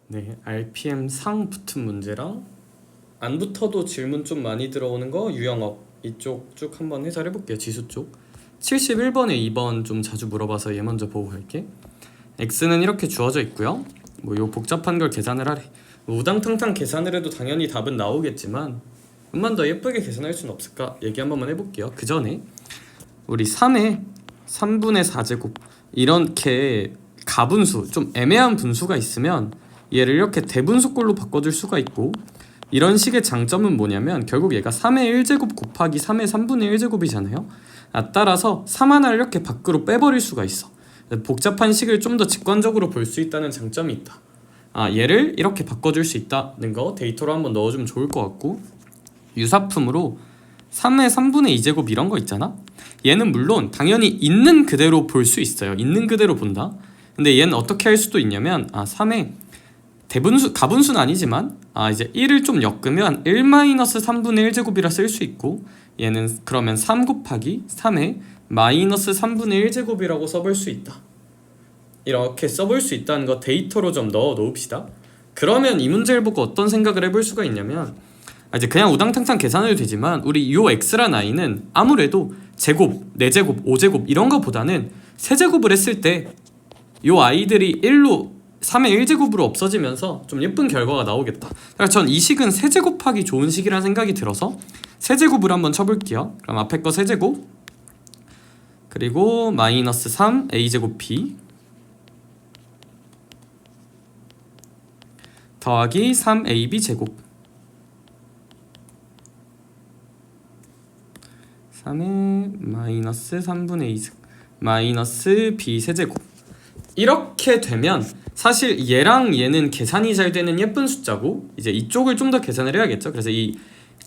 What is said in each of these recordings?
네, RPM 상 붙은 문제랑 안 붙어도 질문 좀 많이 들어오는 거 유형업 이쪽 쭉 한번 해설해 볼게요. 지수 쪽 71번에 2번 좀 자주 물어봐서 얘 먼저 보고 갈게. x는 이렇게 주어져 있고요. 뭐 요 복잡한 걸 계산을 하래. 우당탕탕 계산을 해도 당연히 답은 나오겠지만 좀만 더 예쁘게 계산할 수는 없을까? 얘기 한 번만 해볼게요. 그 전에 우리 3에 3분의 4제곱 이렇게 가분수, 좀 애매한 분수가 있으면 얘를 이렇게 대분수꼴로 바꿔줄 수가 있고, 이런 식의 장점은 뭐냐면 결국 얘가 3의 1제곱 곱하기 3의 3분의 1제곱이잖아요. 따라서 3 하나를 이렇게 밖으로 빼버릴 수가 있어. 복잡한 식을 좀 더 직관적으로 볼 수 있다는 장점이 있다. 얘를 이렇게 바꿔줄 수 있다는 거 데이터로 한번 넣어주면 좋을 것 같고, 유사품으로 3의 3분의 2제곱 이런 거 있잖아. 얘는 물론 당연히 있는 그대로 볼 수 있어요. 있는 그대로 본다. 근데 얘는 어떻게 할 수도 있냐면 3의 대분수, 가분수는 아니지만 이제 1을 좀 엮으면 1-3분의 1제곱이라 쓸 수 있고, 얘는 그러면 3 곱하기 3의 마이너스 3분의 1제곱이라고 써볼 수 있다. 이렇게 써볼 수 있다는 거 데이터로 좀 넣어 놓읍시다. 그러면 이 문제를 보고 어떤 생각을 해볼 수가 있냐면, 이제 그냥 우당탕탕 계산해도 되지만 우리 요 x란 i는 아무래도 제곱, 4제곱, 5제곱 이런 거보다는 세제곱을 했을 때 요 i들이 1로 3의 1제곱으로 없어지면서 좀 예쁜 결과가 나오겠다. 그래서 전 이 식은 세제곱하기 좋은 식이라는 생각이 들어서 세제곱을 한번 쳐볼게요. 그럼 앞에 거 세제곱, 그리고 마이너스 3 a제곱 b 더하기 3ab 제곱, 3의 마이너스 3분의 2 마이너스 b 세제곱. 이렇게 되면 사실 얘랑 얘는 계산이 잘 되는 예쁜 숫자고, 이제 이쪽을 좀 더 계산을 해야겠죠. 그래서 이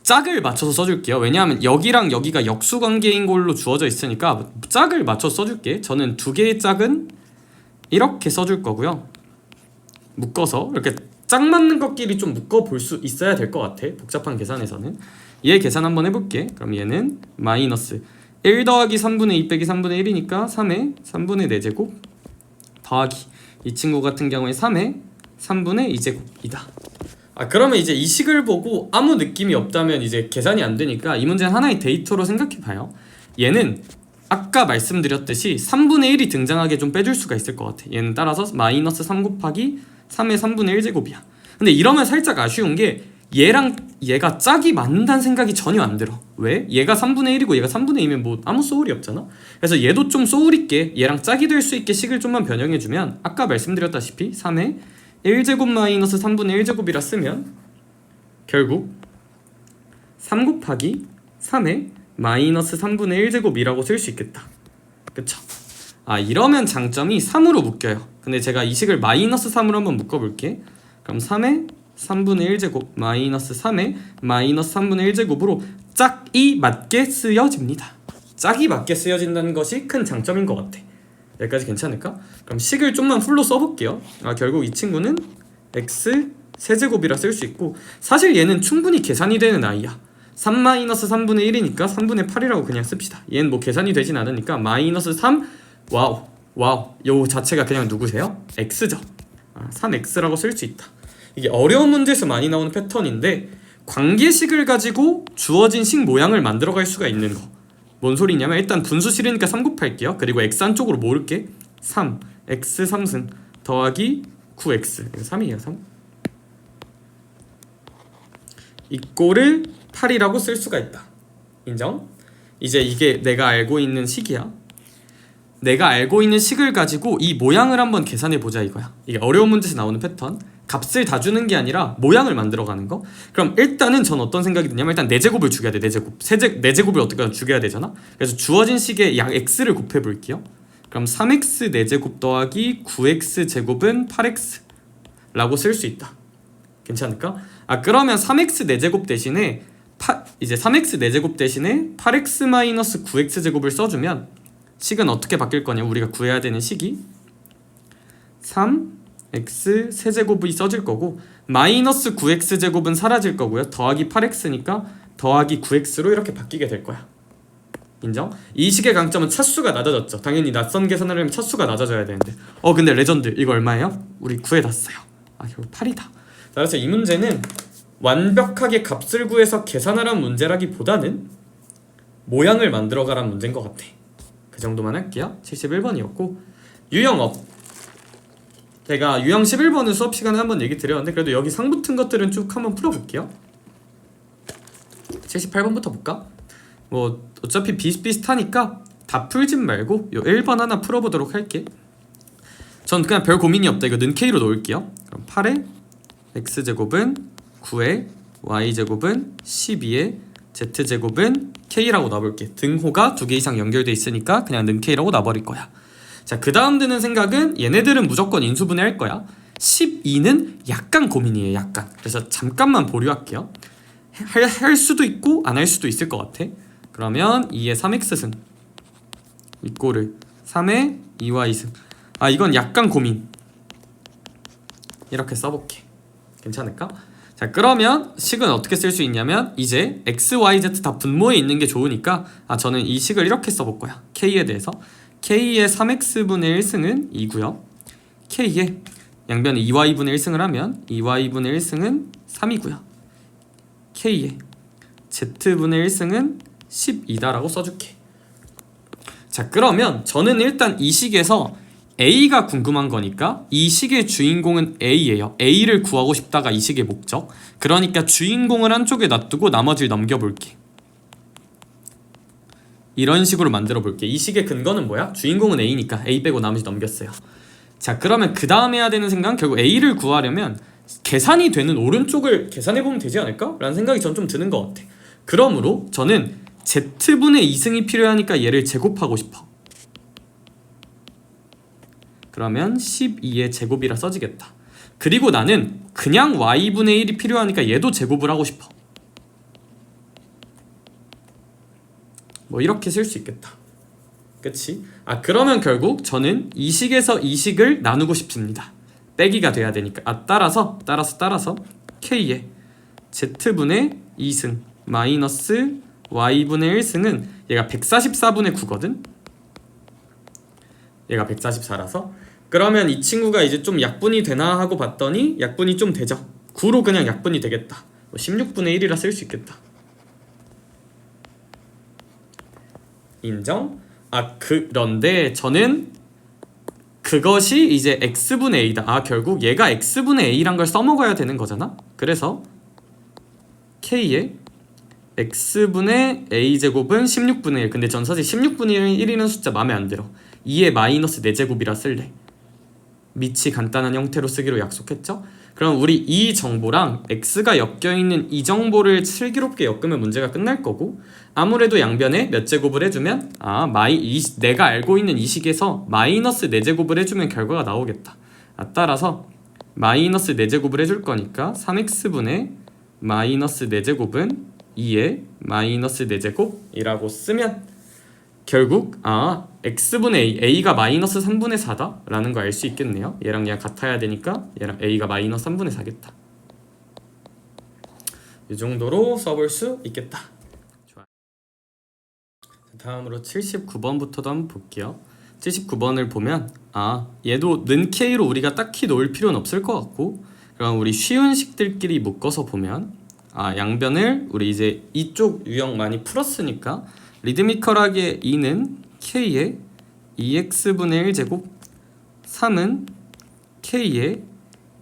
짝을 맞춰서 써줄게요. 왜냐하면 여기랑 여기가 역수관계인 걸로 주어져 있으니까 짝을 맞춰서 써줄게. 저는 두 개의 짝은 이렇게 써줄 거고요. 묶어서 이렇게 짝 맞는 것끼리 좀 묶어 볼 수 있어야 될 것 같아. 복잡한 계산에서는. 얘 계산 한번 해볼게. 그럼 얘는 마이너스 1 더하기 3분의 2 빼기 3분의 1이니까 3의 3분의 4제곱 더하기 이 친구 같은 경우에 3의 3분의 2제곱이다. 그러면 이제 이 식을 보고 아무 느낌이 없다면 이제 계산이 안 되니까 이 문제는 하나의 데이터로 생각해봐요. 얘는 아까 말씀드렸듯이 3분의 1이 등장하게 좀 빼줄 수가 있을 것 같아. 얘는 따라서 마이너스 3 곱하기 3의 3분의 1제곱이야. 근데 이러면 살짝 아쉬운 게 얘랑 얘가 짝이 맞는다는 생각이 전혀 안 들어. 왜? 얘가 3분의 1이고 얘가 3분의 2면 뭐 아무 소울이 없잖아. 그래서 얘도 좀 소울 있게 얘랑 짝이 될 수 있게 식을 좀만 변형해주면 아까 말씀드렸다시피 3의 1제곱 마이너스 3분의 1제곱이라 쓰면 결국 3 곱하기 3의 마이너스 3분의 1제곱이라고 쓸 수 있겠다. 그쵸? 이러면 장점이 3으로 묶여요. 근데 제가 이 식을 마이너스 3으로 한번 묶어볼게. 그럼 3의 3분의 1제곱 마이너스 3의 마이너스 3분의 1제곱으로 짝이 맞게 쓰여집니다. 짝이 맞게 쓰여진다는 것이 큰 장점인 것 같아. 여기까지 괜찮을까? 그럼 식을 좀만 풀로 써볼게요. 결국 이 친구는 x 세제곱이라 쓸 수 있고, 사실 얘는 충분히 계산이 되는 i야. 3-3분의 1이니까 3분의 8이라고 그냥 씁시다. 얘는 뭐 계산이 되진 않으니까 마이너스 3 와우 요 자체가 그냥 누구세요? x죠. 3x라고 쓸 수 있다. 이게 어려운 문제에서 많이 나오는 패턴인데, 관계식을 가지고 주어진 식 모양을 만들어갈 수가 있는 거. 뭔 소리냐면 일단 분수 싫으니까 3 곱할게요. 그리고 x 한쪽으로 모을게. 3 x 3승 더하기 9x, 이거 3이에요. 3 이꼴을 8이라고 쓸 수가 있다. 인정? 이제 이게 내가 알고 있는 식이야. 내가 알고 있는 식을 가지고 이 모양을 한번 계산해보자 이거야. 이게 어려운 문제에서 나오는 패턴. 값을 다 주는 게 아니라 모양을 만들어가는 거. 그럼 일단은 전 어떤 생각이 드냐면, 일단 4제곱을 죽여야 돼. 4제곱 4제곱을 어떻게 죽여야 되잖아. 그래서 주어진 식의 약 x를 곱해볼게요. 그럼 3x 4제곱 더하기 9x 제곱은 8x 라고 쓸 수 있다. 괜찮을까? 그러면 3x 4제곱 대신에 이제 3x 4제곱 대신에 8x 마이너스 9x 제곱을 써주면 식은 어떻게 바뀔 거냐. 우리가 구해야 되는 식이 3x 세제곱이 써질 거고, 마이너스 9x 제곱은 사라질 거고요. 더하기 8x니까 더하기 9x로 이렇게 바뀌게 될 거야. 인정? 이 식의 강점은 차수가 낮아졌죠. 당연히 낯선 계산을 하면 차수가 낮아져야 되는데 근데 레전드 이거 얼마예요? 우리 구해놨어요. 결국 8이다. 그래서 이 문제는 완벽하게 값을 구해서 계산하라는 문제라기보다는 모양을 만들어가라는 문제인 것 같아. 그 정도만 할게요. 71번이었고 유형업, 제가 유형 11번은 수업 시간에 한번 얘기 드렸는데 그래도 여기 상 붙은 것들은 쭉 한번 풀어볼게요. 78번부터 볼까? 뭐 어차피 비슷비슷하니까 다 풀진 말고 요 1번 하나 풀어보도록 할게. 전 그냥 별 고민이 없다. 이거 는 K로 놓을게요. 그럼 8의 X제곱은 9의 Y제곱은 12의 Z제곱은 K라고 놔볼게. 등호가 2개 이상 연결돼 있으니까 그냥 는 K라고 놔버릴 거야. 자, 그 다음 드는 생각은 얘네들은 무조건 인수분해 할 거야. 12는 약간 고민이에요. 약간. 그래서 잠깐만 보류할게요. 할 수도 있고 안 할 수도 있을 것 같아. 그러면 2의 3x승 이꼬르 3의 2y승. 이건 약간 고민. 이렇게 써볼게. 괜찮을까? 자, 그러면 식은 어떻게 쓸 수 있냐면 이제 x, y, z 다 분모에 있는 게 좋으니까 저는 이 식을 이렇게 써볼 거야. k에 대해서 k의 3x분의 1승은 2고요. k의 양변에 2y분의 1승을 하면 2y분의 1승은 3이고요. k의 z분의 1승은 12다라고 써줄게. 자, 그러면 저는 일단 이 식에서 A가 궁금한 거니까 이 식의 주인공은 A예요. A를 구하고 싶다가 이 식의 목적. 그러니까 주인공을 한쪽에 놔두고 나머지를 넘겨볼게. 이런 식으로 만들어 볼게. 이 식의 근거는 뭐야? 주인공은 A니까 A 빼고 나머지 넘겼어요. 자, 그러면 그 다음 해야 되는 생각은 결국 A를 구하려면 계산이 되는 오른쪽을 계산해보면 되지 않을까? 라는 생각이 전 좀 드는 것 같아. 그러므로 저는 Z분의 2승이 필요하니까 얘를 제곱하고 싶어. 그러면 12의 제곱이라 써지겠다. 그리고 나는 그냥 y분의 1이 필요하니까 얘도 제곱을 하고 싶어. 뭐 이렇게 쓸 수 있겠다. 그치? 그러면 결국 저는 이 식에서 이 식을 나누고 싶습니다. 빼기가 돼야 되니까. 따라서 k의 z분의 2승 마이너스 y분의 1승은 얘가 144분의 9거든? 얘가 144라서 그러면 이 친구가 이제 좀 약분이 되나 하고 봤더니 약분이 좀 되죠. 9로 그냥 약분이 되겠다. 16분의 1이라 쓸 수 있겠다. 인정? 그런데 저는 그것이 이제 x분의 a다. 결국 얘가 x분의 a란 걸 써먹어야 되는 거잖아. 그래서 k의 x분의 a제곱은 16분의 1. 근데 전 사실 16분의 1이라는 숫자 마음에 안 들어. 2의 마이너스 4제곱이라 쓸래. 밑이 간단한 형태로 쓰기로 약속했죠? 그럼 우리 이 정보랑 x가 엮여있는 이 정보를 슬기롭게 엮으면 문제가 끝날 거고, 아무래도 양변에 몇 제곱을 해주면 내가 알고 있는 이 식에서 마이너스 4제곱을 해주면 결과가 나오겠다. 따라서 마이너스 4제곱을 해줄 거니까 3x분의 마이너스 4제곱은 2의 마이너스 4제곱이라고 쓰면 결국 x분의 a, a가 마이너스 3분의 4다 라는 거 알 수 있겠네요. 얘랑 얘가 같아야 되니까 얘랑 a가 마이너스 3분의 4겠다. 이 정도로 써볼 수 있겠다. 좋아요. 다음으로 79번부터도 한번 볼게요. 79번을 보면 얘도 는 k로 우리가 딱히 놓을 필요는 없을 것 같고, 그럼 우리 쉬운 식들끼리 묶어서 보면 양변을 우리 이제 이쪽 유형 많이 풀었으니까 리드미컬하게 2는 k의 2x분의 1제곱 3은 k의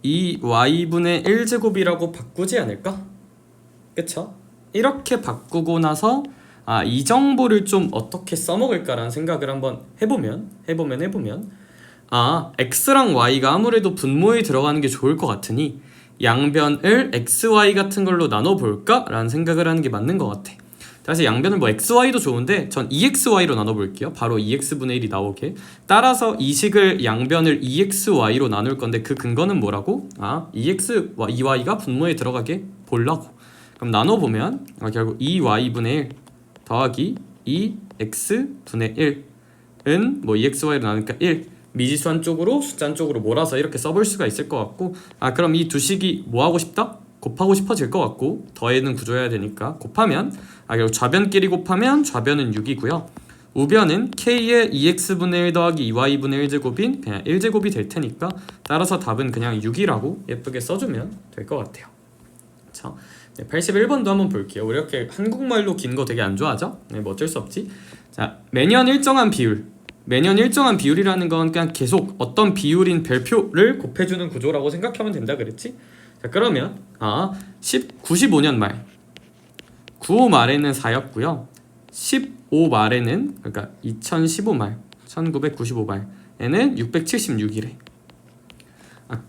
2y분의 1제곱이라고 바꾸지 않을까? 그쵸? 이렇게 바꾸고 나서 이 정보를 좀 어떻게 써먹을까라는 생각을 한번 해보면 x랑 y가 아무래도 분모에 들어가는 게 좋을 것 같으니 양변을 xy 같은 걸로 나눠볼까? 라는 생각을 하는 게 맞는 것 같아. 사실 양변을 xy도 좋은데 전 2xy로 나눠볼게요. 바로 2x분의 1이 나오게. 따라서 이 식을 양변을 2xy로 나눌 건데 그 근거는 뭐라고? 2y가 분모에 들어가게 보려고. 그럼 나눠보면 결국 2y분의 1 더하기 2x분의 1은 뭐 2xy로 나누니까 1 미지수 한쪽으로 숫자 한쪽으로 몰아서 이렇게 써볼 수가 있을 것 같고, 그럼 이 두 식이 뭐 하고 싶다? 곱하고 싶어질 것 같고, 더해는 구조해야 되니까 곱하면 결국 좌변끼리 곱하면 좌변은 6이고요 우변은 k의 2x분의 1 더하기 2y분의 1제곱인 그냥 1제곱이 될 테니까 따라서 답은 그냥 6이라고 예쁘게 써주면 될 것 같아요. 자, 81번도 한번 볼게요. 우리 이렇게 한국말로 긴 거 되게 안 좋아하죠? 네, 뭐 어쩔 수 없지. 자, 매년 일정한 비율이라는 건 그냥 계속 어떤 비율인 별표를 곱해주는 구조라고 생각하면 된다 그랬지? 자, 그러면 95년 말 95 말에는 4였고요 15 말에는 그러니까 2015 말 1995 말에는 676이래.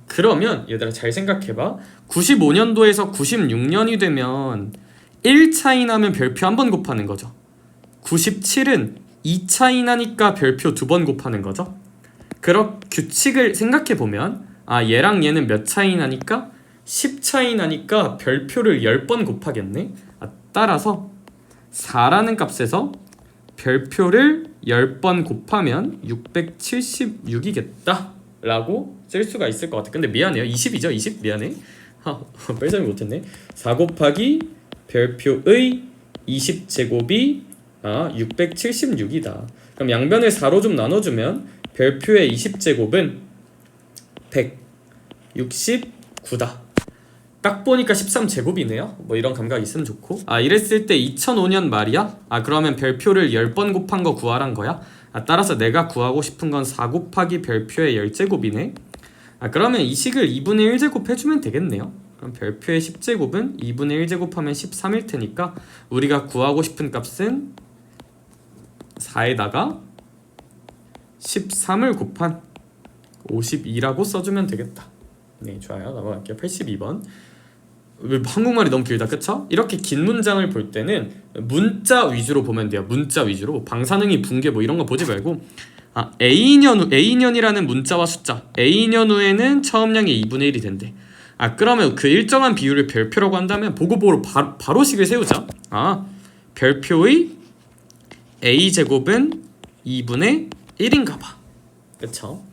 그러면 얘들아 잘 생각해봐. 95년도에서 96년이 되면 1 차이 나면 별표 한 번 곱하는 거죠. 97은 2 차이 나니까 별표 2번 곱하는 거죠. 그런 규칙을 생각해보면 얘랑 얘는 몇 차이 나니까 10 차이 나니까 별표를 10번 곱하겠네. 따라서 4라는 값에서 별표를 10번 곱하면 676이겠다 라고 쓸 수가 있을 것 같아. 근데 미안해요. 20이죠? 20? 미안해. 뺄셈을 못했네. 4 곱하기 별표의 20제곱이 676이다. 그럼 양변을 4로 좀 나눠주면 별표의 20제곱은 169다. 딱 보니까 13제곱이네요. 뭐 이런 감각이 있으면 좋고. 이랬을 때 2005년 말이야? 그러면 별표를 10번 곱한 거 구하란 거야? 따라서 내가 구하고 싶은 건 4 곱하기 별표의 10제곱이네. 그러면 이 식을 2분의 1제곱 해주면 되겠네요. 그럼 별표의 10제곱은 2분의 1제곱하면 13일 테니까 우리가 구하고 싶은 값은 4에다가 13을 곱한 52라고 써주면 되겠다. 네, 좋아요. 넘어갈게요. 82번. 한국말이 너무 길다, 그쵸? 이렇게 긴 문장을 볼 때는 문자 위주로 보면 돼요. 문자 위주로. 방사능이 붕괴 뭐 이런 거 보지 말고 A년 후, A년이라는 문자와 숫자 A년 후에는 처음량이 2분의 1이 된대. 그러면 그 일정한 비율을 별표라고 한다면 보고 바로 식을 세우자. 별표의 A제곱은 2분의 1인가봐. 그쵸?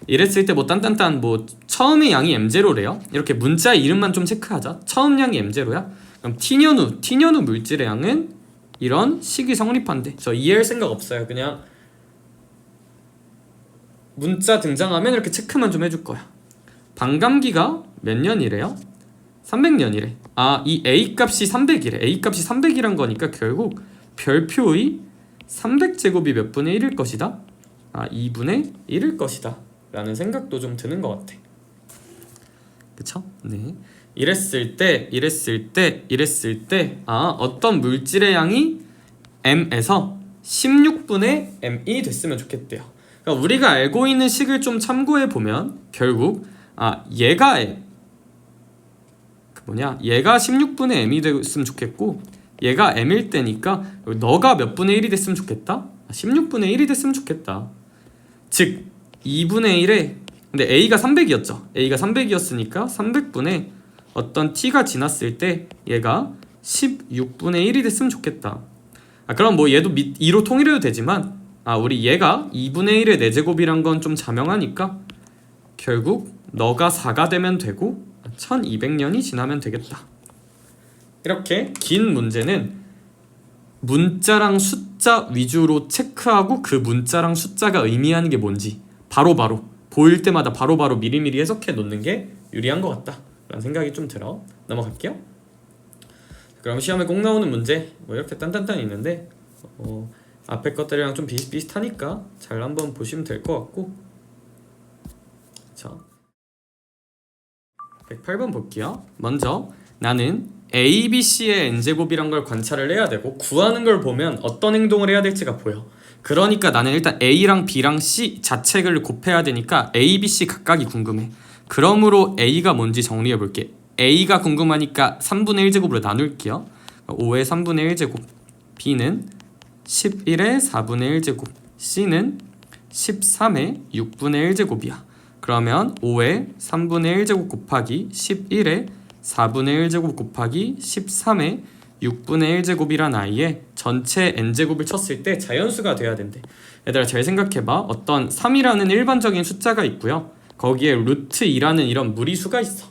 이랬을 때 뭐 딴딴딴 뭐 처음의 양이 m0래요. 이렇게 문자 이름만 좀 체크하자. 처음 양이 m0야. 그럼 t년 후 물질의 양은 이런 식이 성립한대. 저 이해할 생각 없어요. 그냥 문자 등장하면 이렇게 체크만 좀 해줄 거야. 반감기가 몇 년이래요? 300년이래. 이 a 값이 300이래. a 값이 300이란 거니까 결국 별표의 300제곱이 몇 분의 1일 것이다? 2분의 1일 것이다 라는 생각도 좀 드는 것 같아. 그쵸? 네. 이랬을 때 어떤 물질의 양이 m에서 16분의 m이 됐으면 좋겠대요. 그러니까 우리가 알고 있는 식을 좀 참고해 보면 결국 얘가 16분의 m이 됐으면 좋겠고 얘가 m일 때니까 너가 몇 분의 1이 됐으면 좋겠다? 16분의 1이 됐으면 좋겠다. 즉 2분의 1에 근데 a가 300이었죠. a가 300이었으니까 300분의 어떤 t가 지났을 때 얘가 16분의 1이 됐으면 좋겠다. 그럼 뭐 얘도 2로 통일해도 되지만 우리 얘가 2분의 1의 4제곱이란 건 좀 자명하니까 결국 너가 4가 되면 되고 1200년이 지나면 되겠다. 이렇게 긴 문제는 문자랑 숫자 위주로 체크하고 그 문자랑 숫자가 의미하는 게 뭔지 바로바로 보일 때마다 바로바로 미리미리 해석해 놓는 게 유리한 것 같다 라는 생각이 좀 들어. 넘어갈게요. 그럼 시험에 꼭 나오는 문제 뭐 이렇게 딴딴딴 있는데 앞에 것들이랑 좀 비슷비슷하니까 잘 한번 보시면 될 것 같고. 자, 108번 볼게요. 먼저 나는 A, B, C의 n제곱이란 걸 관찰을 해야 되고 구하는 걸 보면 어떤 행동을 해야 될지가 보여. 그러니까 나는 일단 A랑 B랑 C 자책을 곱해야 되니까 A, B, C 각각이 궁금해. 그러므로 A가 뭔지 정리해 볼게. A가 궁금하니까 3분의 1제곱으로 나눌게요. 5의 3분의 1제곱, B는 11의 4분의 1제곱, C는 13의 6분의 1제곱이야. 그러면 5의 3분의 1제곱 곱하기 11의 4분의 1제곱 곱하기 13의 6분의 1제곱이란 아이의 전체 n제곱을 쳤을 때 자연수가 돼야 된대. 얘들아 잘 생각해봐. 어떤 3이라는 일반적인 숫자가 있고요. 거기에 루트 2라는 이런 무리수가 있어.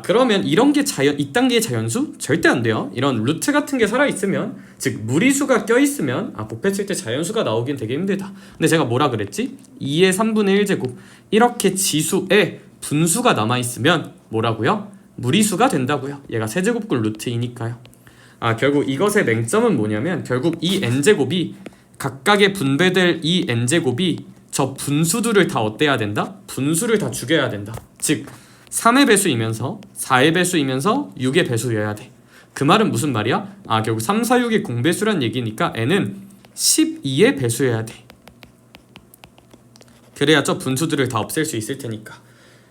그러면 이런 게 이 단계의 자연수? 절대 안 돼요. 이런 루트 같은 게 살아있으면, 즉 무리수가 껴있으면 곱했을 때 자연수가 나오긴 되게 힘들다. 근데 제가 뭐라 그랬지? 2의 3분의 1제곱 이렇게 지수에 분수가 남아있으면 뭐라고요? 무리수가 된다고요. 얘가 세제곱근 루트이니까요. 결국 이것의 맹점은 뭐냐면 결국 이 n제곱이 각각의 분배될 이 n제곱이 저 분수들을 다 어때야 된다? 분수를 다 죽여야 된다. 즉 3의 배수이면서 4의 배수이면서 6의 배수여야 돼. 그 말은 무슨 말이야? 결국 3, 4, 6이 공배수란 얘기니까 n은 12의 배수여야 돼. 그래야 저 분수들을 다 없앨 수 있을 테니까.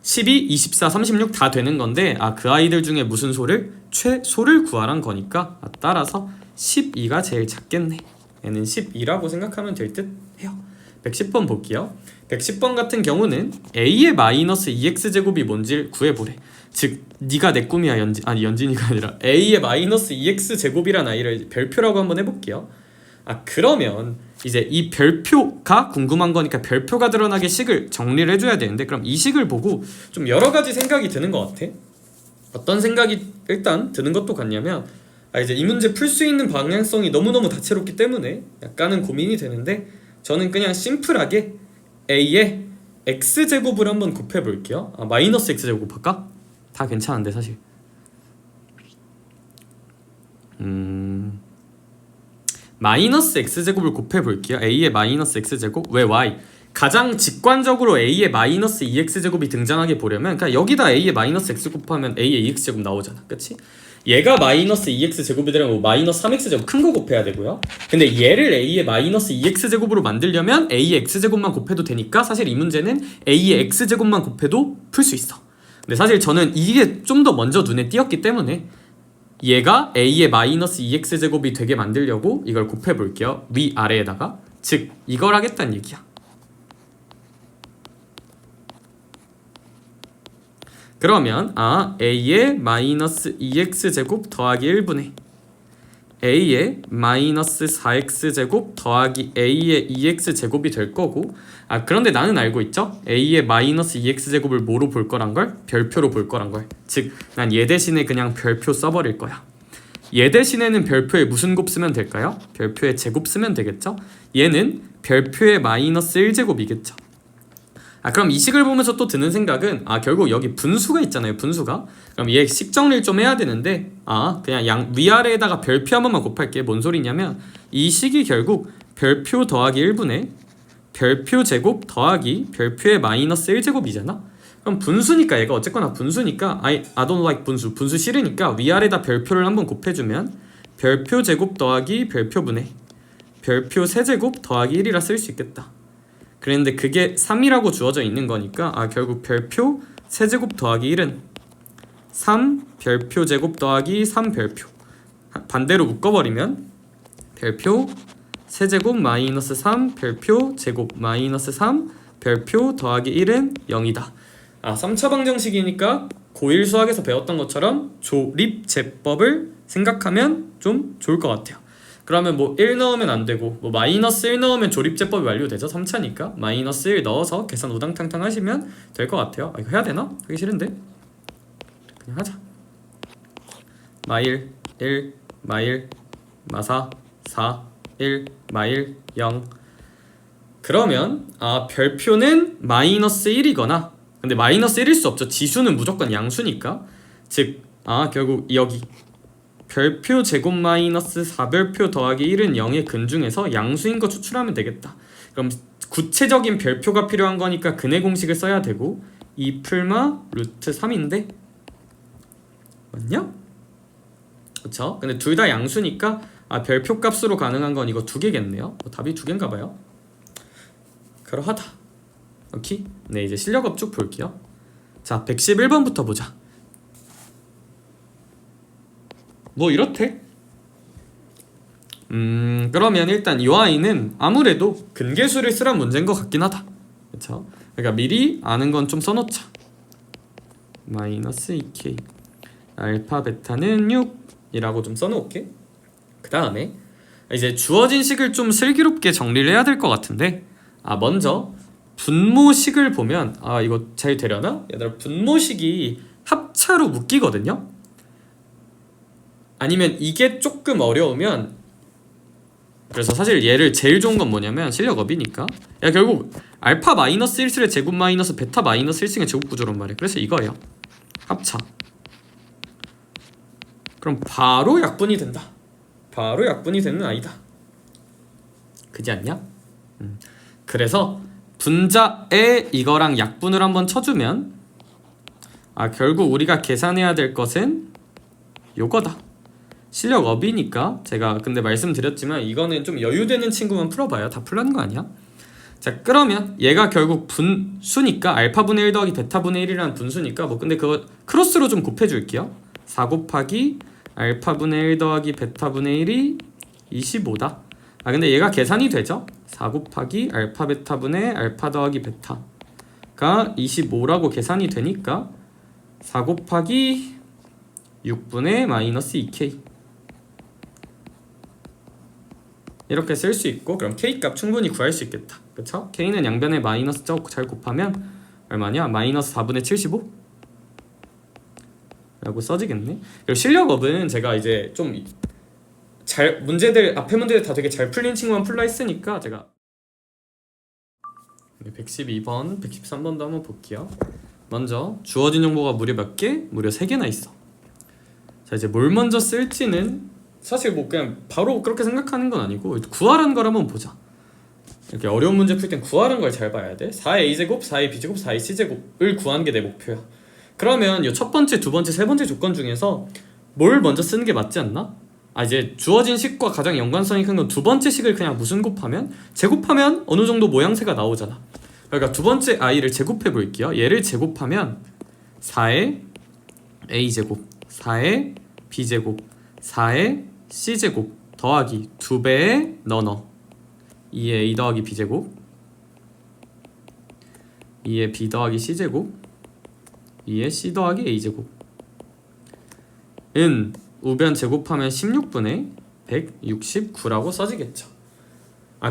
12, 24, 36 다 되는 건데 그 아이들 중에 무슨 소를? 최소를 구하란 거니까 따라서 12가 제일 작겠네. 얘는 12라고 생각하면 될 듯 해요. 110번 볼게요. 110번 같은 경우는 a의 마이너스 2x제곱이 뭔지를 구해보래. 즉 네가 내 꿈이야 연진이가 아니라 a의 마이너스 2x제곱이란 아이를 별표라고 한번 해볼게요. 그러면 이제 이 별표가 궁금한 거니까 별표가 드러나게 식을 정리를 해줘야 되는데, 그럼 이 식을 보고 좀 여러 가지 생각이 드는 것 같아. 어떤 생각이 일단 드는 것도 같냐면 이제 이 문제 풀 수 있는 방향성이 너무너무 다채롭기 때문에 약간은 고민이 되는데, 저는 그냥 심플하게 a의 x제곱을 한번 곱해볼게요. 마이너스 x제곱 할까? 다 괜찮은데 사실. 마이너스 x제곱을 곱해볼게요. a의 마이너스 x제곱. 왜 y? 가장 직관적으로 a의 마이너스 2x제곱이 등장하게 보려면 그러니까 여기다 a의 마이너스 x 곱하면 a의 2x제곱 나오잖아. 그치? 얘가 마이너스 2x제곱이 되려면 마이너스 3x제곱 큰 거 곱해야 되고요. 근데 얘를 a의 마이너스 2x제곱으로 만들려면 a의 x제곱만 곱해도 되니까 사실 이 문제는 a의 x제곱만 곱해도 풀 수 있어. 근데 사실 저는 이게 좀 더 먼저 눈에 띄었기 때문에 얘가 a의 마이너스 2x제곱이 되게 만들려고 이걸 곱해볼게요. 위아래에다가. 즉 이걸 하겠다는 얘기야. 그러면 a의 마이너스 2x제곱 더하기 1분의 a의 마이너스 4x제곱 더하기 a의 2x제곱이 될 거고, 그런데 나는 알고 있죠? a의 마이너스 2x제곱을 뭐로 볼 거란 걸? 별표로 볼 거란 걸. 즉 난 얘 대신에 그냥 별표 써버릴 거야. 얘 대신에는 별표에 무슨 곱 쓰면 될까요? 별표에 제곱 쓰면 되겠죠? 얘는 별표의 마이너스 1제곱이겠죠. 그럼 이 식을 보면서 또 드는 생각은 결국 여기 분수가 있잖아요. 분수가. 그럼 얘 식 정리를 좀 해야 되는데 그냥 위아래에다가 별표 한 번만 곱할게. 뭔 소리냐면 이 식이 결국 별표 더하기 1분의 별표 제곱 더하기 별표의 마이너스 1제곱이잖아. 그럼 분수니까 얘가 어쨌거나 분수니까 I don't like 분수 싫으니까 위아래다 별표를 한번 곱해주면 별표 제곱 더하기 별표분의 별표 세제곱 더하기 1이라 쓸 수 있겠다. 그랬는데 그게 3이라고 주어져 있는 거니까 결국 별표 세제곱 더하기 1은 3 별표 제곱 더하기 3 별표. 반대로 묶어버리면 별표 세제곱 마이너스 3 별표 제곱 마이너스 3 별표 더하기 1은 0이다. 3차 방정식이니까 고1 수학에서 배웠던 것처럼 조립제법을 생각하면 좀 좋을 것 같아요. 그러면 1 넣으면 안 되고 마이너스 1 넣으면 조립제법이 완료되죠. 3차니까 마이너스 1 넣어서 계산 우당탕탕 하시면 될 것 같아요. 이거 해야 되나? 하기 싫은데 그냥 하자. 마일 1 마일 마사 4 1 마일 0. 그러면 별표는 마이너스 1이거나, 근데 마이너스 1일 수 없죠. 지수는 무조건 양수니까. 즉 결국 여기 별표 제곱 마이너스 4별표 더하기 1은 0의 근 중에서 양수인 거 추출하면 되겠다. 그럼 구체적인 별표가 필요한 거니까 근의 공식을 써야 되고 2 풀마 루트 3인데 맞냐? 그쵸? 근데 둘 다 양수니까 별표 값으로 가능한 건 이거 두 개겠네요. 답이 두 개인가 봐요. 그러하다. 오케이? 네, 이제 실력업 쭉 볼게요. 자, 111번부터 보자. 이렇대. 그러면 일단 이 아이는 아무래도 근계수를 쓰란 문제인 것 같긴 하다. 그쵸? 그러니까 미리 아는 건 좀 써놓자. 마이너스 2k 알파 베타는 6이라고 좀 써놓을게. 그 다음에 이제 주어진 식을 좀 슬기롭게 정리를 해야 될 것 같은데 먼저 분모식을 보면 이거 잘 되려나? 얘들아, 분모식이 합차로 묶이거든요. 아니면 이게 조금 어려우면, 그래서 사실 얘를 제일 좋은 건 뭐냐면 실력업이니까 야 결국 알파 마이너스 1승의 제곱 마이너스 베타 마이너스 1승의 제곱 구조란 말이야. 그래서 이거예요. 합차. 그럼 바로 약분이 된다. 바로 약분이 되는 아이다. 그지 않냐? 그래서 분자에 이거랑 약분을 한번 쳐주면 결국 우리가 계산해야 될 것은 요거다. 실력업이니까 제가 근데 말씀드렸지만 이거는 좀 여유되는 친구만 풀어봐요. 다 풀라는 거 아니야? 자 그러면 얘가 결국 분수니까 알파분의 1 더하기 베타분의 1이라는 분수니까 뭐 근데 그거 크로스로 좀 곱해줄게요. 4 곱하기 알파분의 1 더하기 베타분의 1이 25다. 근데 얘가 계산이 되죠? 4 곱하기 알파 베타분의 알파 더하기 베타가 25라고 계산이 되니까 4 곱하기 6분의 마이너스 2k 이렇게 쓸 수 있고, 그럼 k 값 충분히 구할 수 있겠다. 그쵸? k는 양변에 마이너스 잘 곱하면 얼마냐? 마이너스 4분의 75 라고 써지겠네. 그리고 실력업은 제가 이제 좀 문제들 앞에 문제들 다 되게 잘 풀린 친구만 풀라 했으니까 제가 112번, 113번도 한번 볼게요. 먼저 주어진 정보가 무려 몇 개? 무려 3개나 있어. 자 이제 뭘 먼저 쓸지는 사실 뭐 그냥 바로 그렇게 생각하는 건 아니고 구하라는 걸 한번 보자. 이렇게 어려운 문제 풀 땐 구하라는 걸 잘 봐야 돼. 4의 a제곱, 4의 b제곱, 4의 c제곱을 구하는 게 내 목표야. 그러면 이 첫 번째, 두 번째, 세 번째 조건 중에서 뭘 먼저 쓰는 게 맞지 않나? 이제 주어진 식과 가장 연관성이 큰 건 두 번째 식을 그냥 무슨 곱하면? 제곱하면 어느 정도 모양새가 나오잖아. 그러니까 두 번째 i를 제곱해 볼게요. 얘를 제곱하면 4의 a제곱, 4의 b제곱, 4의 c제곱 더하기 2배의 너너 2의 a 더하기 b제곱 2의 b 더하기 c제곱 2의 c 더하기 a제곱 은 우변 제곱하면 16분의 169라고 써지겠죠.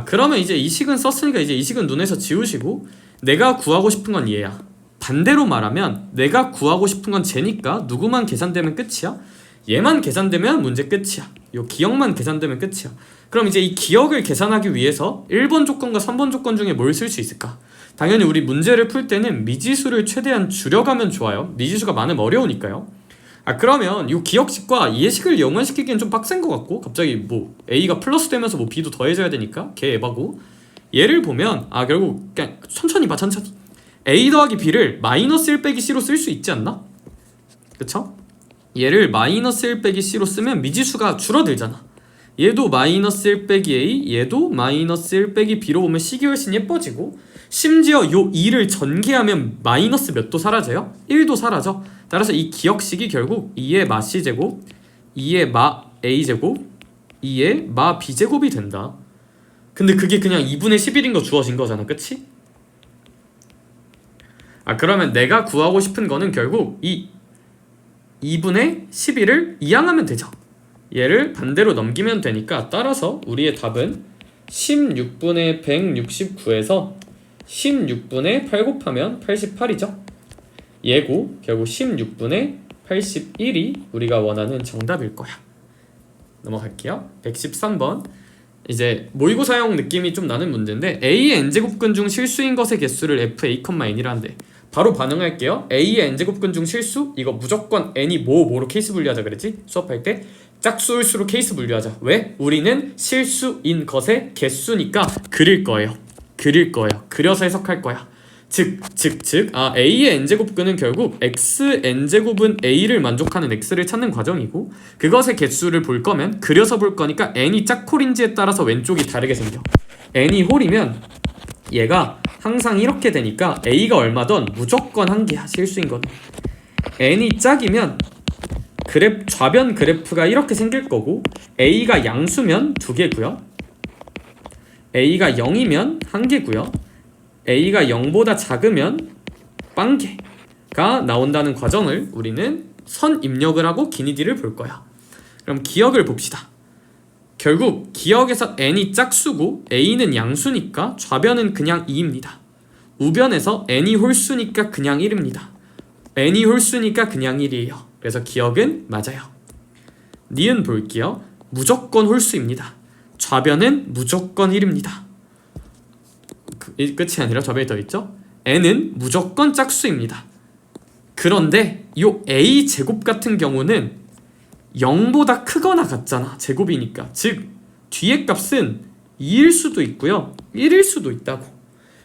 그러면 이제 이 식은 썼으니까 이제 이 식은 눈에서 지우시고 내가 구하고 싶은 건 얘야. 반대로 말하면 내가 구하고 싶은 건 쟤니까 누구만 계산되면 끝이야? 얘만 계산되면 문제 끝이야. 요 기억만 계산되면 끝이야. 그럼 이제 이 기억을 계산하기 위해서 1번 조건과 3번 조건 중에 뭘 쓸 수 있을까? 당연히 우리 문제를 풀 때는 미지수를 최대한 줄여가면 좋아요. 미지수가 많으면 어려우니까요. 그러면 이 기억식과 예식을 연관시키기엔 좀 빡센 것 같고 갑자기 뭐 A가 플러스 되면서 뭐 B도 더해져야 되니까 걔 에바고 얘를 보면 결국 그냥 천천히 봐 천천히 A 더하기 B를 마이너스 1 빼기 C로 쓸 수 있지 않나? 그쵸? 얘를 마이너스 1 빼기 C로 쓰면 미지수가 줄어들잖아. 얘도 마이너스 1 빼기 A 얘도 마이너스 1 빼기 B로 보면 C가 훨씬 예뻐지고 심지어 요 2를 전개하면 마이너스 몇 도 사라져요? 1도 사라져. 따라서 이 기억식이 결국 2의 마 C제곱 2의 마 A제곱 2의 마 B제곱이 된다. 근데 그게 그냥 2분의 11인 거 주어진 거잖아. 그치? 그러면 내가 구하고 싶은 거는 결국 이 2분의 11을 이항하면 되죠. 얘를 반대로 넘기면 되니까 따라서 우리의 답은 16분의 169에서 16분의 8 곱하면 88이죠. 얘고 결국 16분의 81이 우리가 원하는 정답일 거야. 넘어갈게요. 113번 이제 모의고사형 느낌이 좀 나는 문제인데 A의 n제곱근 중 실수인 것의 개수를 f(a,n이라는데 바로 반응할게요. A의 n제곱근 중 실수? 이거 무조건 n이 뭐로 케이스 분리하자 그랬지? 수업할 때 짝수일수로 케이스 분리하자. 왜? 우리는 실수인 것의 개수니까 그릴 거예요. 그려서 해석할 거야. 즉 A의 n제곱근은 결국 x n제곱은 A를 만족하는 x를 찾는 과정이고 그것의 개수를 볼 거면 그려서 볼 거니까 n이 짝홀인지에 따라서 왼쪽이 다르게 생겨. n이 홀이면 얘가 항상 이렇게 되니까 A가 얼마든 무조건 한 개야. 실수인 거는. n이 짝이면 좌변 그래프가 이렇게 생길 거고 A가 양수면 2개고요. A가 0이면 1개고요. A가 0보다 작으면 빵개가 나온다는 과정을 우리는 선 입력을 하고 기니디를 볼 거야. 그럼 기억을 봅시다. 결국 기억에서 n이 짝수고 A는 양수니까 좌변은 그냥 2입니다. 우변에서 n이 홀수니까 그냥 1입니다. n이 홀수니까 그냥 1이에요. 그래서 기억은 맞아요. 니은 볼게요. 무조건 홀수입니다. 좌변은 무조건 1입니다. 끝이 아니라 좌변이 더 있죠? n은 무조건 짝수입니다. 그런데 요 a제곱 같은 경우는 0보다 크거나 같잖아. 제곱이니까. 즉 뒤에 값은 2일 수도 있고요 1일 수도 있다고.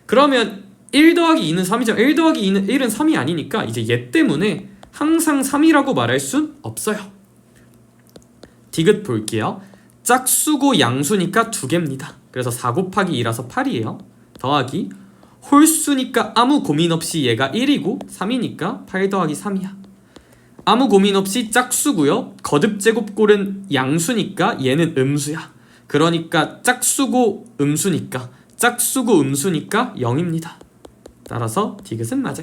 그러면 1 더하기 2는 3이죠. 1 더하기 2는 1은 3이 아니니까 이제 얘 때문에 항상 3이라고 말할 순 없어요. 디귿 볼게요. 짝수고 양수니까 2개입니다. 그래서 4 곱하기 2라서 8이에요. 더하기 홀수니까 아무 고민 없이 얘가 1이고 3이니까 8 더하기 3이야. 아무 고민 없이 짝수고요. 거듭제곱골은 양수니까 얘는 음수야. 그러니까 짝수고 음수니까 0입니다. 따라서 디귿은 맞아요.